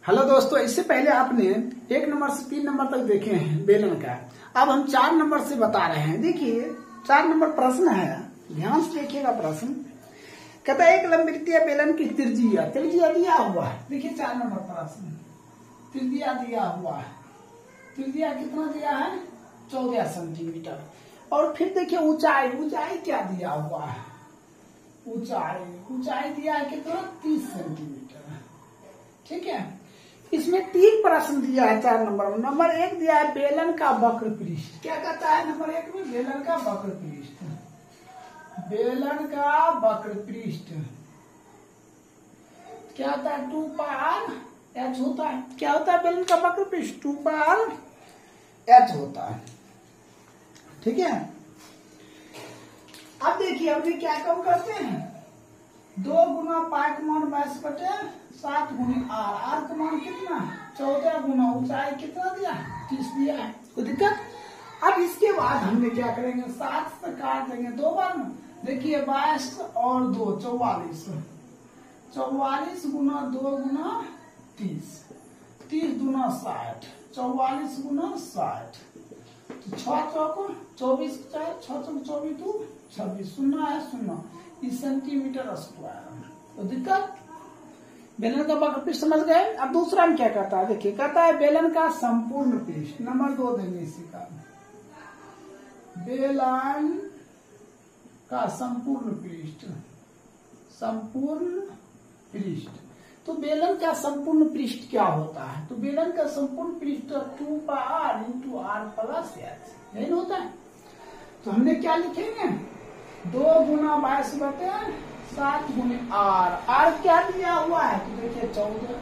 Hello दोस्तों, इससे पहले आपने 1 नंबर से 3 नंबर तक देखे हैं बेलन का। अब हम 4 नंबर से बता रहे हैं। देखिए 4 नंबर प्रश्न है, ध्यान से देखिएगा प्रश्न। कहता है एक लंबवृत्तीय बेलन की त्रिज्या दिया हुआ है। देखिए 4 नंबर प्रश्न, त्रिज्या दिया हुआ है। त्रिज्या कितना दिया है? 14 सेंटीमीटर। और फिर देखिए ऊंचाई क्या दिया हुआ है? ऊंचाई दिया है कितना? 30 सेंटीमीटर। ठीक है, इसमें 3 प्रश्न दिया है 4 नंबर में। नंबर 1 दिया है बेलन का वक्र पृष्ठ। क्या कहता है नंबर 1 में? बेलन का वक्र पृष्ठ। बेलन का वक्र पृष्ठ क्या होता है? 2 पार h होता है। क्या होता है बेलन का वक्र पृष्ठ? 2 पार h होता है। ठीक है, अब देखिए अभी क्या कम करते हैं? 2 गुना पाई का मान 22 बटे 7 गुनी आर। आर का मान कितना? 14 गुना ऊंचाई कितना दिया? 30 दिया है। कोई दिक्कत? अब इसके बाद हमने क्या करेंगे? 7 से काट देंगे 2 बार में। देखिए 22 और 2 44। 44 गुना 2 गुना 30। 30 गुना 60। 44 गुना 60। 6 चौको 24, 6 चौको 24 2 26। 0 है 0 इस सेंटीमीटर स्क्वायर। तो दिक्कत? बेलन का वक्र पृष्ठ समझ गए। अब दूसरा में क्या कहता है? देखिए कहता है बेलन का संपूर्ण पृष्ठ। नंबर 2 देंगे इसी का। बेलन का संपूर्ण पृष्ठ। संपूर्ण पृष्ठ। तो बेलन का संपूर्ण पृष्ठ क्या होता है? तो बेलन का संपूर्ण पृष्ठ 2 पार इंटू आर प्लस एच, यही होता है। तो हमने क्या लिखेंगे? 2 गुना 22 बटे 7 गुने आर। आर क्या दिया हुआ है? तो देखिए 14।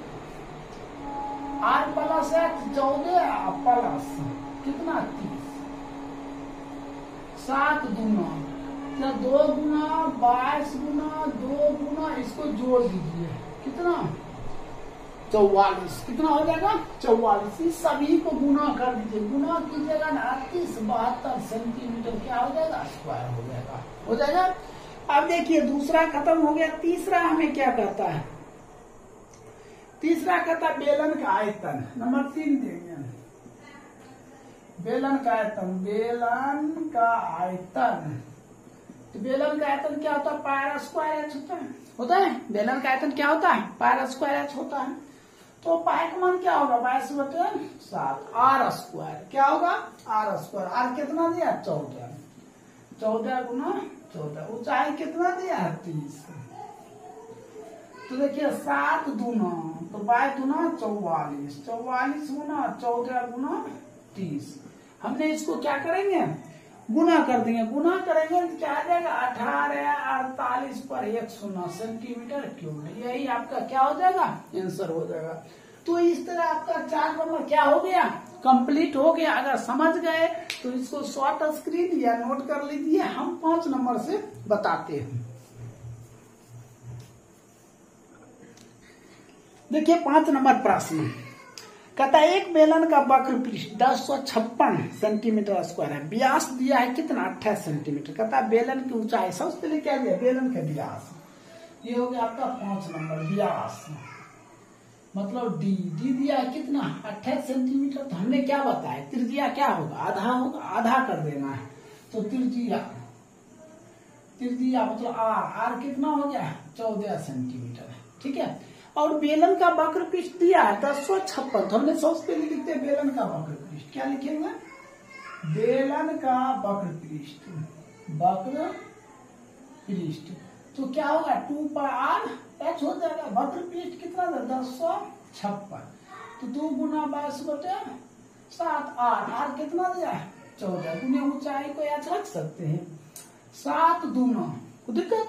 आर प्लस एच 14 प्लस कितना? 30। 7 गुना 2 गुना 22 गुना 2 गुना, इसको जोड़ दीजिए कितना? 44। कितना हो जाएगा? 44। इस सभी को गुना कर दीजिए। गुना कीजिएगा 38 72 सेंटीमीटर क्या हो जाएगा? स्क्वायर हो जाएगा। हो जाएगा। अब देखिए दूसरा खत्म हो गया। तीसरा हमें क्या कहता है? तीसरा कहता है बेलन का आयतन। नंबर 3 देंगे बेलन का आयतन। बेलन का आयतन, तो बेलन का आयतन क्या होता है? पाई स्क्वायर एच होता है। बेलन का आयतन क्या होता है? पाई स्क्वायर एच होता है। तो पाई का मान क्या होगा? 22 बटे 7 आर स्क्वायर। क्या होगा? Are square. आर कितना दिया? 14। 14 गुना 14। ऊंचाई कितना दिया है? 30। तो देखिए 7 दूना तो 22 दूना 44। 44 गुना 14 गुना 30। हमने इसको क्या करेंगे? गुना कर देंगे। गुना करेंगे तो क्या आ जाएगा? 18 48 पर 1 सेंटीमीटर क्यूब। यही आपका क्या हो जाएगा? आंसर हो जाएगा। तो इस तरह आपका 4 नंबर क्या हो गया? कंप्लीट हो गया। अगर समझ गए तो इसको शॉर्ट स्क्रीन या नोट कर लीजिए। हम 5 नंबर से बताते हैं। देखिए 5 नंबर प्रश्न कहता है एक बेलन का वक्र पृष्ठ 1056 सेंटीमीटर स्क्वायर है। व्यास दिया है कितना? 28 सेंटीमीटर। कहता है बेलन की ऊंचाई। सबसे पहले क्या दिया? बेलन का व्यास। ये हो गया आपका 5 नंबर। व्यास मतलब डी दिया है कितना? 28 सेंटीमीटर। तो हमने क्या बताया? त्रिज्या क्या होगा? आधा होगा। आधा कर देना है। तो त्रिज्या मतलब आर कितना हो गया? 14 सेंटीमीटर। ठीक है, और बेलन का वक्र पृष्ठ दिया है 1056। तो हमने सबसे पहले लिखते हैं बेलन का वक्र पृष्ठ। क्या लिखेंगे? बेलन का वक्र पृष्ठ। वक्र पृष्ठ तो क्या होगा? 2 पाई आर एच हो जाएगा। वक्र पृष्ठ कितना था? 1056। तो 2 गुना 22 बटे 7 आर। आर कितना दिया? 14 गुना ऊंचाई को एच रख सकते हैं। 7 दूना को दिक्कत।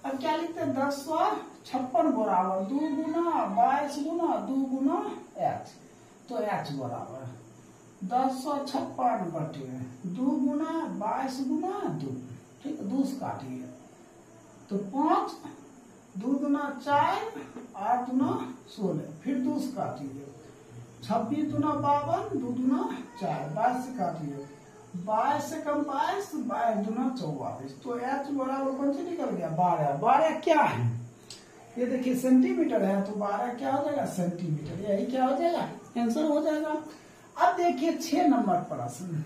अब क्या लिखते हैं? 1056 बराबर 2 गुना 22 गुना 2 गुना एच। तो एच बराबर 1056 बटे 2 गुना 22 गुना 2। ठीक है, 2 से काटिए तो 5 2 गुना 4 8 गुना 16। फिर 2 से काटिए 26 गुना 52 2 गुना 4 22 से काटिए 22 से कम 22 22 गुना 44। तो एच बराबर कौन से निकल गया? 12। 12 क्या है? ये देखिए सेंटीमीटर है तो 12 क्या हो जाएगा सेंटीमीटर, यही क्या हो जाएगा आंसर हो जाएगा। अब देखिए 6 नंबर प्रश्न।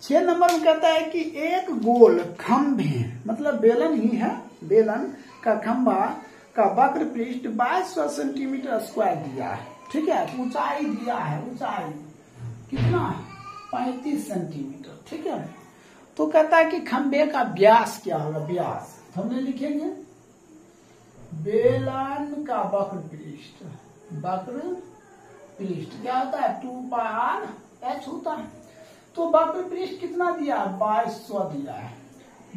6 नंबर में कहता है कि एक गोल खंभे मतलब बेलन ही है, बेलन का खंभा का वक्र पृष्ठ 2200 सेंटीमीटर स्क्वायर दिया है, ठीक है। ऊंचाई दिया है, ऊंचाई कितना 35 सेंटीमीटर, ठीक है। तो कहता है कि खंभे का व्यास क्या होगा, व्यास हमने लिखेंगे बेलन का वक्र पृष्ठ, वक्र पृष्ठ क्या होता है 2πr/h होता है। तो वक्र पृष्ठ कितना दिया 2200 दिया है,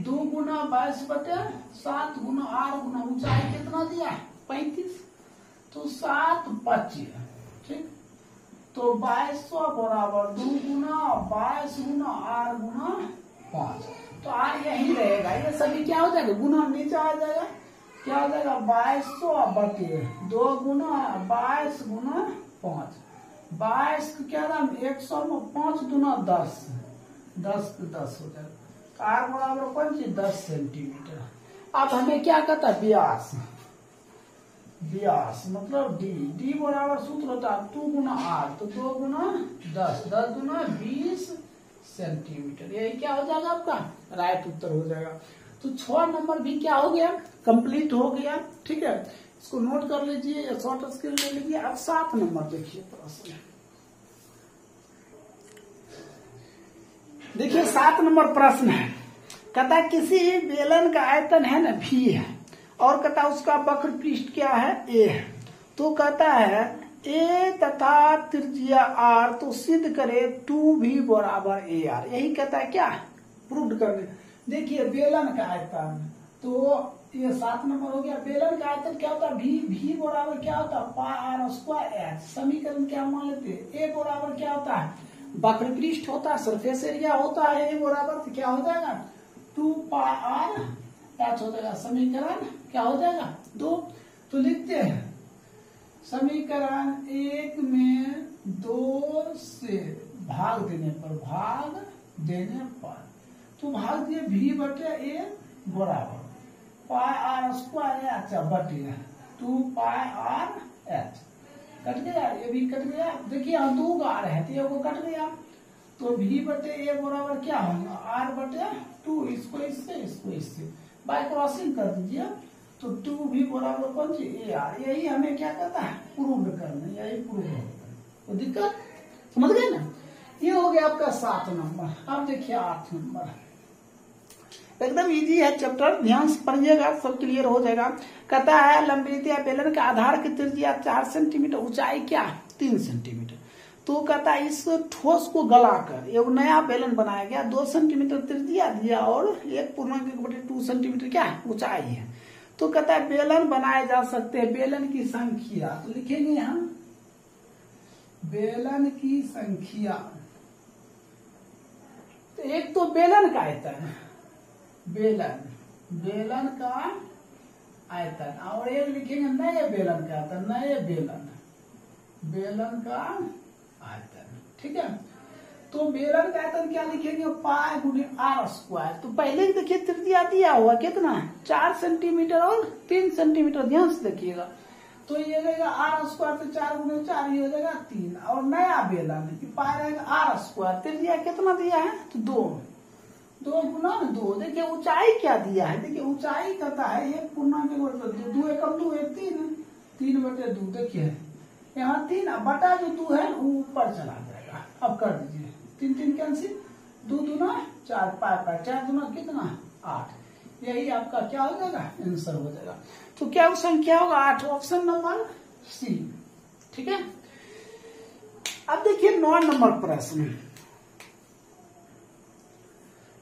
2 गुना 22/7 गुना r गुना ऊंचाई कितना दिया है 35, तो 7/25, ठीक। तो 2200 बराबर 2 गुना 22 गुना r गुना 5, तो r यही रहेगा, ये सभी क्या हो जाएगा गुना नीचे आ जाएगा, क्या हो जाएगा 2200 2 गुना 22 गुना 5, 22 क्या नाम 100 में 5 गुना 10, 10 हो जाएगा। r बराबर कौन सी 10 सेंटीमीटर। अब हमें क्या कहता है व्यास, व्यास मतलब d बराबर सूत्र होता है 2 गुना r, तो 2 गुना 10, 10 गुना 20 सेंटीमीटर, यही क्या हो जाएगा आपका राइट उत्तर हो जाएगा। तो 6 नंबर भी क्या हो गया कंप्लीट हो गया, ठीक है। इसको नोट कर लीजिए या शॉर्ट स्क्रीन ले लीजिए। अब 7 नंबर देखिए प्रश्न, देखिए 7 नंबर प्रश्न है। कहता है किसी बेलन का आयतन है ना v है और कहता है उसका वक्र पृष्ठ क्या है a है। तो कहता है a तथा त्रिज्या r, तो सिद्ध करे 2v बराबर ar, यही कहता है क्या प्रूव करने। देखिए बेलन का आयतन, तो ये 7 नंबर हो गया। बेलन का आयतन क्या होता है v बराबर क्या होता है πr²h, समीकरण क्या मान लेते हैं a बराबर क्या होता है वक्र पृष्ठ होता है, सरफेस एरिया होता है, a बराबर तो क्या हो जाएगा 2πr/h हो जाएगा। समीकरण क्या हो जाएगा 2, तो लिखते हैं समीकरण 1 में 2 से भाग देने पर, तो भाग दिए v/a बराबर πr² बटे 2πr/h, कट गया, ये भी कट गया। देखिए यहाँ 2 बार है तो ये को कट गया, तो v/a बराबर क्या होगा r/2, इसको इससे बाय क्रॉसिंग कर दीजिए, तो 2v बराबर कौन सी ar, यही हमें क्या कहता है प्रूव करना, यही प्रूव होगा। तो दिक्कत समझ गए ना, ये हो गया आपका 7 नंबर। अब देखिए 8 नंबर, एकदम इजी है चैप्टर, ध्यान से पढ़िएगा सब क्लियर हो जाएगा। कहता है लंबवृत्तीय बेलन का आधार की त्रिज्या 4 सेंटीमीटर, ऊंचाई क्या 3 सेंटीमीटर। तो कहता है इस ठोस को गलाकर एक नया बेलन बनाया गया, 2 सेंटीमीटर त्रिज्या दिया और 1.2 सेंटीमीटर क्या ऊंचाई है। तो कहता है बेलन बनाए जा सकते हैं, बेलन की संख्या, तो लिखेंगे हम बेलन की संख्या। तो एक तो बेलन का आयतन, बेलन का आयतन, और एक लिखेंगे नए बेलन का आयतन, नए बेलन का आयतन, ठीक है। तो बेलन का आयतन क्या लिखेंगे π/r²। तो पहले देखिए त्रिज्या दिया हुआ कितना 4 सेंटीमीटर और 3 सेंटीमीटर, ध्यान से देखिएगा। तो ये रहेगा r² तो 4 × 4 ये हो जाएगा 3, और नया बेलन π रहेगा r², त्रिज्या कितना दिया है तो 2 गुना 2। देखिए ऊंचाई क्या दिया है, देखिए ऊंचाई कहता है 1.2, 2 एकम 2 1 3/2, देखिए यहाँ 3 बटा जो 2 है वो ऊपर चला जाएगा। अब कर दीजिए 3 3 कैंसिल, 2 दूना 4 5 4 दूना कितना 8, यही आपका क्या हो जाएगा आंसर हो जाएगा। तो क्या ऑप्शन क्या होगा 8, ऑप्शन नंबर सी, ठीक है। अब देखिए 9 नंबर प्रश्न,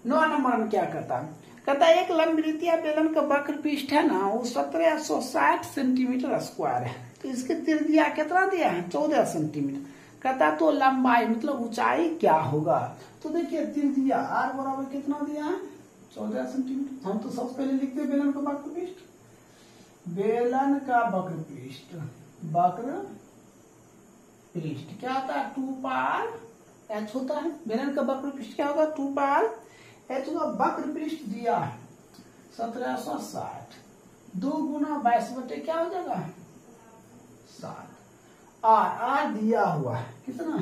9 नंबर में क्या कहता है एक लंबवृत्तीय बेलन का वक्र पृष्ठ है ना वो 1760 सेंटीमीटर स्क्वायर है, तो इसकी त्रिज्या कितना दिया है 14 सेंटीमीटर। कहता तो लंबाई मतलब ऊंचाई क्या होगा। तो देखिए त्रिज्या r बराबर कितना दिया है 14 सेंटीमीटर। हम तो सबसे पहले लिखते हैं बेलन का वक्र पृष्ठ, बेलन का वक्र पृष्ठ क्या होता है 2πr/h होता है। बेलन का वक्र पृष्ठ क्या होगा 2πr/h होगा। वक्र पृष्ठ दिया है 1760, 2 गुना 22 बटे क्या हो जाएगा 7। आर दिया हुआ है कितना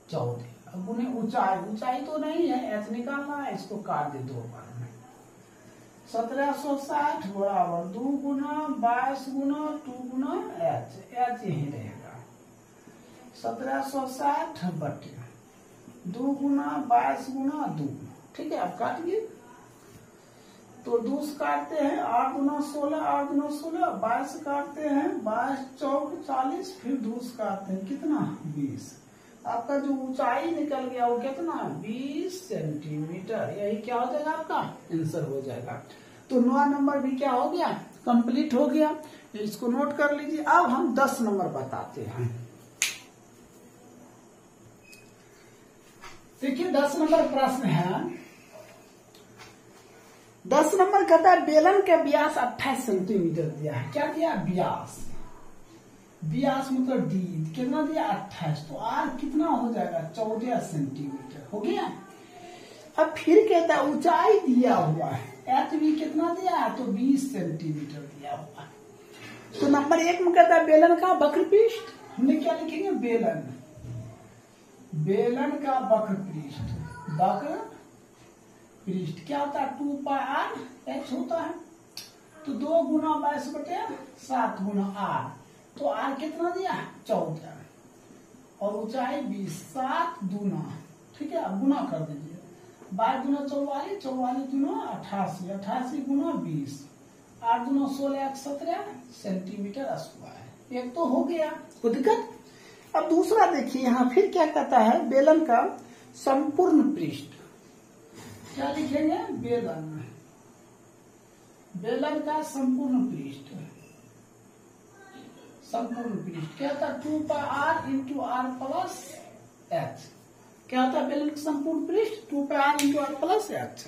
14। अब गुने ऊंचाई तो नहीं है, एच निकालना है, इसको काट दे 2 बार में। 1760 बराबर 2 गुना 22 गुना 2 गुना एच यही रहेगा। 1760 बटे 2 गुना 22 गुना 2। ठीक है, अब काटिए तो 2 से काटते हैं 8 गुना 16 8 गुना 16 22 काटते हैं 22 चौक 40 फिर 2 से काटते हैं कितना 20। आपका जो ऊंचाई निकल गया वो कितना 20 सेंटीमीटर। यही क्या हो जाएगा आपका आंसर हो जाएगा। तो 9 नंबर भी क्या हो गया कंप्लीट हो गया। इसको नोट कर लीजिए। अब हम 10 नंबर बताते हैं। देखिए 10 नंबर प्रश्न है। 10 नंबर कहता है बेलन का व्यास 28 सेंटीमीटर दिया है। क्या दिया व्यास, व्यास मतलब डी कितना दिया 28, तो आर कितना हो जाएगा 14 सेंटीमीटर हो गया। अब फिर कहता है ऊंचाई दिया हुआ है एच भी कितना दिया है तो 20 सेंटीमीटर दिया हुआ है। तो नंबर 1 में कहता है बेलन का वक्रपृष्ठ, हमने क्या लिखेंगे बेलन का वक्रपृष्ठ, वक्र पृष्ठ क्या होता है 2 पाई आर एच होता है। तो 2 गुना 22 बटे 7 गुना आर, तो आर कितना दिया 14 और ऊंचाई 20 7 दूना। ठीक है, अब गुना कर दीजिए 22 गुना 44 44 गुना 88 88 गुना 20 8 गुना 16 17 सेंटीमीटर स्क्वायर। एक तो हो गया कोई दिक्कत। अब दूसरा देखिए यहाँ फिर क्या कहता है बेलन का संपूर्ण पृष्ठ। क्या लिखेंगे बेलन का संपूर्ण पृष्ठ क्या होता है 2 pi r into are plus h. क्या होता है बेलन का संपूर्ण पृष्ठ 2 pi r into are plus h.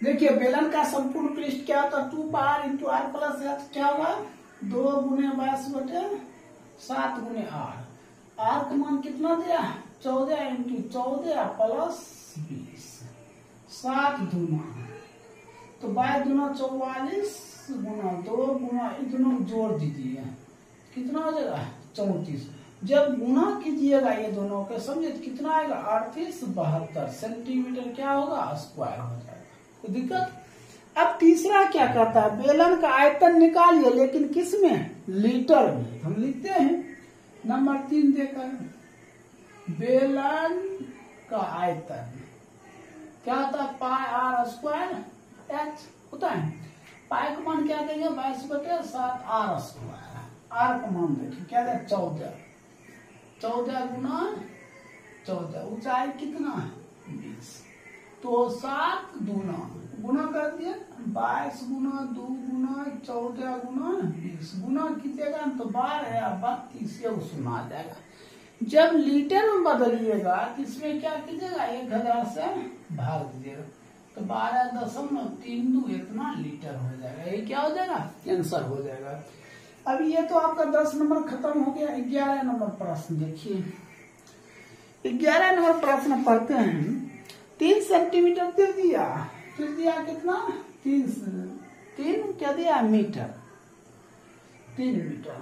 देखिए बेलन का संपूर्ण पृष्ठ क्या होता है 2 pi r into are plus h. क्या होगा 2 गुने 22 बटे 7 गुने आर का मान कितना दिया 14 इंटू 14 प्लस 20 7 दूना, तो 22 दूना 44 गुना 2 गुना दोनों जोड़ दीजिए कितना हो जाएगा 34। जब गुना कीजिएगा ये दोनों के समझे तो कितना आएगा 3872 सेंटीमीटर क्या होगा स्क्वायर हो जाएगा। कोई दिक्कत। अब तीसरा क्या कहता है बेलन का आयतन निकालिए लेकिन किस में लीटर में। हम लिखते हैं नंबर 3 देकर बेलन का आयतन क्या होता है पाई आर स्क्वायर एच होता है। पाई का मान क्या देंगे 22 बटे 7 आर स्क्वायर। आर का मान देखिए क्या है 14 गुना 14 ऊंचाई कितना 20, तो 7 गुना कर दिए 22 गुना 2 गुना 14 गुना 20 गुना कीजिएगा तो 12 या 32 ये सुना आ जाएगा। जब लीटर में बदलिएगा तो इसमें क्या कीजिएगा 1000 से भाग दीजिएगा तो 12.32 इतना लीटर हो जाएगा। ये क्या हो जाएगा आंसर हो जाएगा। अब ये तो आपका 10 नंबर खत्म हो गया। 11 नंबर प्रश्न देखिए। 11 नंबर प्रश्न पढ़ते हैं। 3 सेंटीमीटर दे दिया फिर दिया कितना 3 क्या दिया मीटर 3 मीटर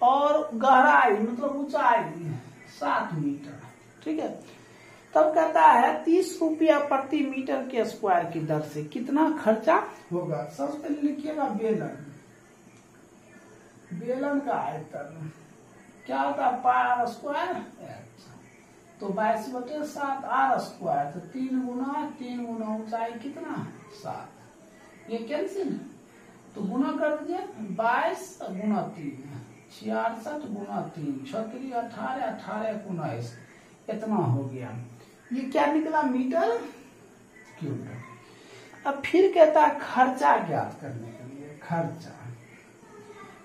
और गहराई मतलब ऊंचाई 7 मीटर। ठीक है, तब कहता है 30 रुपया प्रति मीटर के स्क्वायर की दर से कितना खर्चा होगा। सबसे पहले लिखिएगा बेलन का आयतन क्या होता है पाई आर स्क्वायर एच, तो 22 बटे 7 आर स्क्वायर, तो 3 गुना ऊंचाई कितना 7, ये कैंसिल तो गुना कर दीजिए 22 गुना 3 66 गुना 3 36 18 18 19 इतना हो गया। ये क्या निकला मीटर क्यूब। अब फिर कहता है खर्चा ज्ञात करने के लिए खर्चा,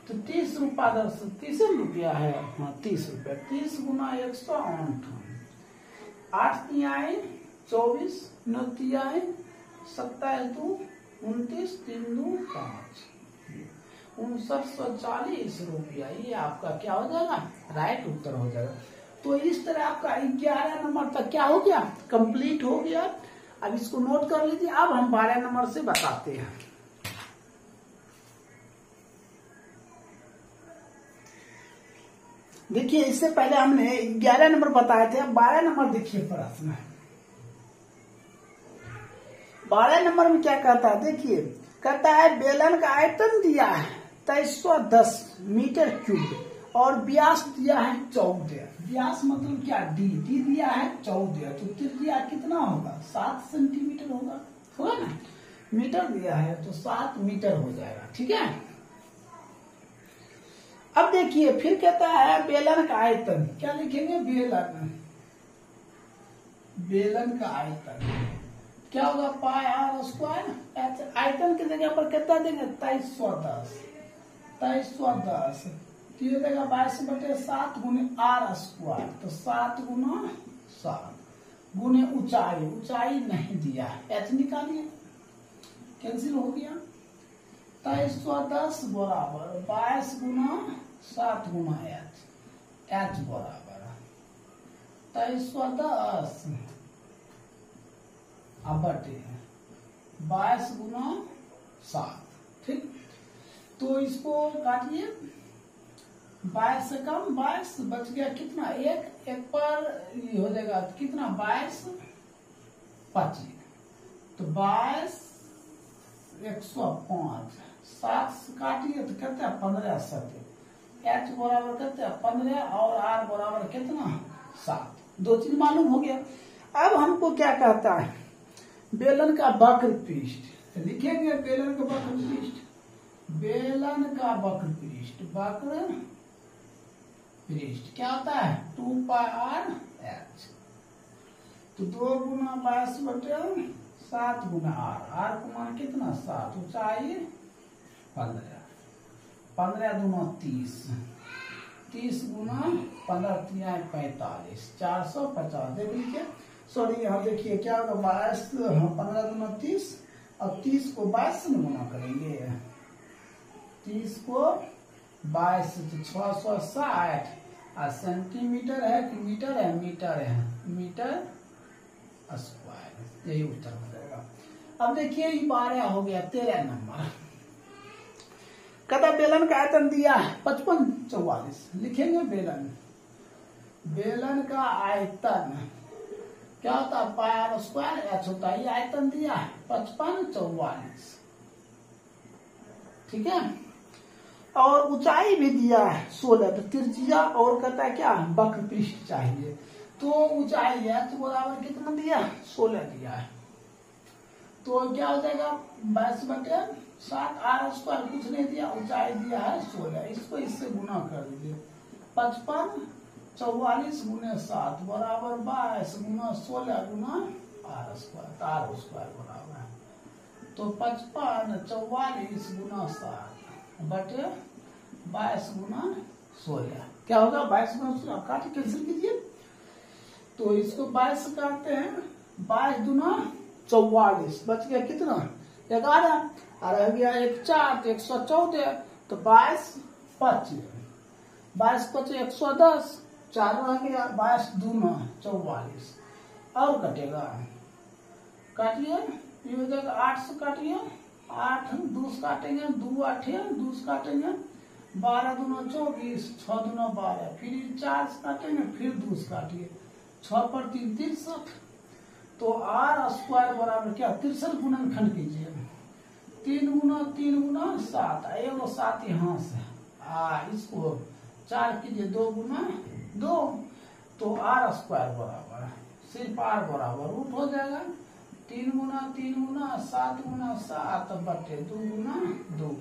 तो 30 रुपया है। हाँ 30 रुपया 30 गुना 108 8 तिहाई 24 9 तिहाई 27 2 29 3 2 5 5940 रुपया। ये आपका क्या हो जाएगा राइट उत्तर हो जाएगा। तो इस तरह आपका 11 नंबर तक क्या हो गया कंप्लीट हो गया। अब इसको नोट कर लीजिए। अब हम 12 नंबर से बताते हैं। देखिए इससे पहले हमने 11 नंबर बताए थे, अब 12 नंबर देखिए प्रश्न। 12 नंबर में क्या कहता है, देखिए कहता है बेलन का आयतन दिया है 2310 मीटर क्यूब और व्यास दिया है 14। व्यास मतलब क्या, डी दिया है 14, तो त्रिज्या कितना होगा, 7 सेंटीमीटर होगा ना। मीटर दिया है तो 7 मीटर हो जाएगा, ठीक है। अब देखिए फिर कहता है बेलन का आयतन, क्या लिखेंगे, बेलन का आयतन क्या होगा, पाई आर स्क्वायर। आयतन की जगह पर कितना देंगे, 2310, तो ये देगा 22/7 गुने आर स्क्वायर, तो 7 गुना 7 गुने ऊंचाई नहीं दिया है, एच निकालिए, कैंसिल हो गया। 2310 बराबर 22 गुना 7 गुना एच बराबर 2310 अब बटे 22 गुना 7, ठीक। तो इसको काटिए, 22 से कम 22 बच गया कितना, एक पर हो जाएगा कितना, 22 25, तो 22 105, 7 से काटिए तो कहते हैं 15 7, एच बराबर कहते हैं 15 और आर बराबर कितना 7, 2 चीज मालूम हो गया। अब हमको क्या कहता है, बेलन का वक्र पृष्ठ, तो लिखेंगे बेलन का वक्र पृष्ठ, वक्र पृष्ठ क्या होता है, 2 पाई आर एच, तो 2 गुना 22/7 गुना आर को मान कितना 7, ऊंचाई 15 दूना 30 गुना 15 3 45, 450, देख लीजिए, सॉरी यहाँ देखिए क्या होगा, 15 दूना 30 और 30 को 22 से गुना करेंगे, 30 को 22 तो 660, और सेंटीमीटर है कि मीटर है, मीटर स्क्वायर, यही उत्तर हो जाएगा। अब देखिए ये 12 हो गया। 13 नंबर कहता बेलन का आयतन दिया है 55 44, लिखेंगे बेलन का आयतन क्या होता है, पाई आर स्क्वायर एच होता है, ये आयतन दिया है 55 44, ठीक है। और ऊंचाई भी दिया है 16, तो त्रिज्या और कहता है क्या, वक्र पृष्ठ चाहिए, तो ऊंचाई एच बराबर कितना दिया, 16 दिया है, तो क्या हो जाएगा 22/7, आर स्क्वायर कुछ नहीं दिया, ऊंचाई दिया है 16, इसको इससे गुना कर दीजिए, 55 44 गुने 7 बराबर 22 गुना 16 गुना आर स्क्वायर, आर स्क्वायर बराबर, तो 55 44 गुना 7 बटे 22 गुना 16, क्या होगा 22 गुना 16, काट कैंसिल कीजिए, तो इसको 22 से काटते हैं, 22 दूना 44, बच गया कितना 11, और रह गया 1 4 तो 114, तो 22 25 110, 4 रह गया, 22 दूना 44, और कटेगा, काटिए, ये हो जाएगा 8 से काटिए, 8 2 से काटेंगे, 2 8 2 से काटेंगे, 12 दूना 24, 6 दूना 12, फिर 4 से काटेंगे, फिर 2 से काटिए, 6 पर 3 63, तो आर स्क्वायर बराबर क्या, 63 गुणनखंड कीजिए, 3 गुना 7, एगो 7 यहाँ से, इसको 4 कीजिए, 2 गुना 2, तो आर स्क्वायर बराबर सिर्फ आर बराबर रूट हो जाएगा, 3 गुना 7 गुना 7 बटे 2 गुना 2,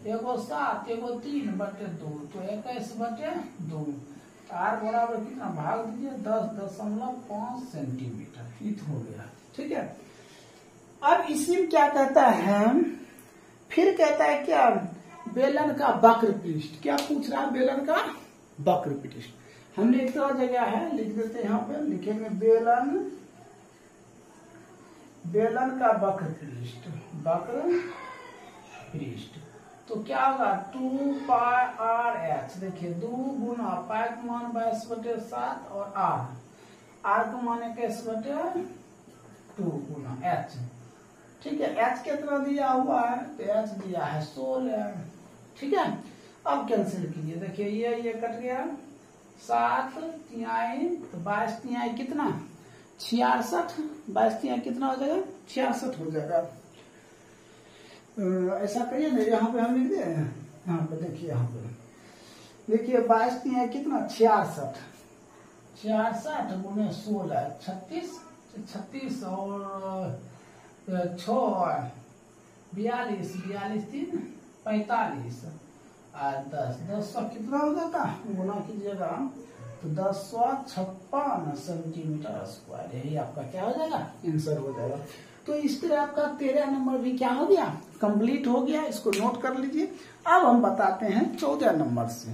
एगो 7 एगो 3 बटे 2, तो 21/2, आर बराबर कितना भाग दीजिए 10.5 सेंटीमीटर, फिट हो गया, ठीक है। अब इसी में क्या कहता है, फिर कहता है क्या, बेलन का वक्र पृष्ठ, क्या पूछ रहा है, बेलन का वक्र पृष्ठ, हमने एक जगह है लिख देते हैं, यहाँ पे लिखेंगे बेलन का वक्र पृष्ठ, तो क्या होगा 2 पाई आर एच, देखिए 2 गुना पाई का मान 22/7 और आर का मान 21/2 गुना एच, ठीक है। एच कितना दिया हुआ है, तो एच दिया है 16, ठीक है। अब कैंसिल कीजिए, देखिए ये कट गया, 7 तिहाई तो 22 तिहाई कितना 66, 22 तिहाई कितना हो जाएगा 66 हो जाएगा। ऐसा करिए ना, यहाँ पे हम लिख दे, यहाँ पे देखिए, यहाँ पे देखिए 22 तिहाई कितना 66, 66 गुने 16 36, 36 और 6 42, 42 3 45 और 10 100 कितना हो जाता गुना कीजिएगा तो 1056 सेंटीमीटर स्क्वायर, यही आपका क्या हो जाएगा आंसर हो जाएगा। तो इस तरह आपका 13 नंबर भी क्या हो गया कंप्लीट हो गया, इसको नोट कर लीजिए। अब हम बताते हैं 14 नंबर से।